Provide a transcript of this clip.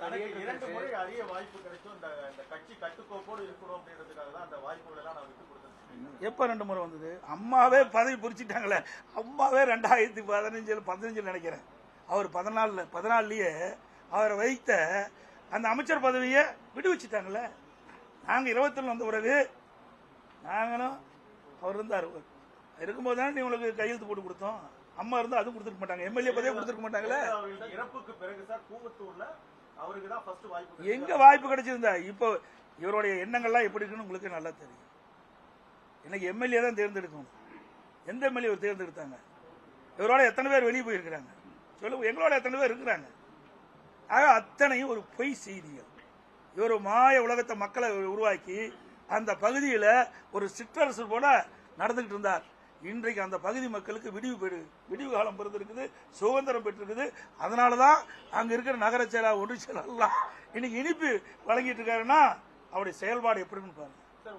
2 முறை அறிய வாய்ப்பு கிடைக்கும். இந்த கட்சி கட்டுக்கோப்போடு இருக்கணும் அப்படின்றதுக்காக தான் அந்த வாய்ப்புகள் எல்லாம் நான் விட்டு கொடுத்தேன். எப்ப 2 முறை வந்தது? அம்மாவே பதவி புரிச்சிட்டாங்களே. அம்மாவே 2015 நினைக்கிறேன். அவர் 14லயே அவரை வைத்த அந்த அமைச்சர் பதவியை விடுவிச்சுட்டாங்களே. நாங்க 20 வந்த பிறகு நாங்களும் அவர் இருந்தார் இருக்கும்போது தானே உங்களுக்கு கையெழுத்து போட்டு கொடுத்தோம். அம்மா இருந்தா அதுவும் கொடுத்துருக்க மாட்டாங்க. எம்எல்ஏ பதவியே கொடுத்துருக்க மாட்டாங்களே. இறப்புக்கு பிறகு சார் கூவத்தூர்ல அவருக்கு தான் ஃபர்ஸ்ட் வாய்ப்பு. எங்க வாய்ப்பு கிடைச்சிருந்தா? இப்போ இவருடைய எண்ணங்கள்லாம் எப்படி இருக்குன்னு உங்களுக்கு நல்லா தெரியும். இன்னைக்கு எம்எல்ஏ தான் தேர்ந்தெடுக்கணும். எந்த எம்எல்ஏ தேர்ந்தெடுத்தாங்க? இவரோட எத்தனை பேர் வெளியே போயிருக்கிறாங்க சொல்லுங்க. எங்களோட எத்தனை பேர் இருக்கிறாங்க? ஆக அத்தனையும் ஒரு பொய் செய்திகள். இவர் மாய உலகத்தை மக்களை உருவாக்கி அந்த பகுதியில் ஒரு சிற்றரசு போல நடந்துகிட்டு இருந்தார். இன்றைக்கு அந்த பகுதி மக்களுக்கு விடிவு காலம் பிறந்திருக்குது, சுதந்திரம் பெற்றிருக்குது. அதனாலதான் அங்க இருக்கிற நகர செயலர், ஒன்றிய செயலர் எல்லாம் இன்னைக்கு இனிப்பு வழங்கிட்டு இருக்காருன்னா அவருடைய செயல்பாடு எப்படி பாருங்க.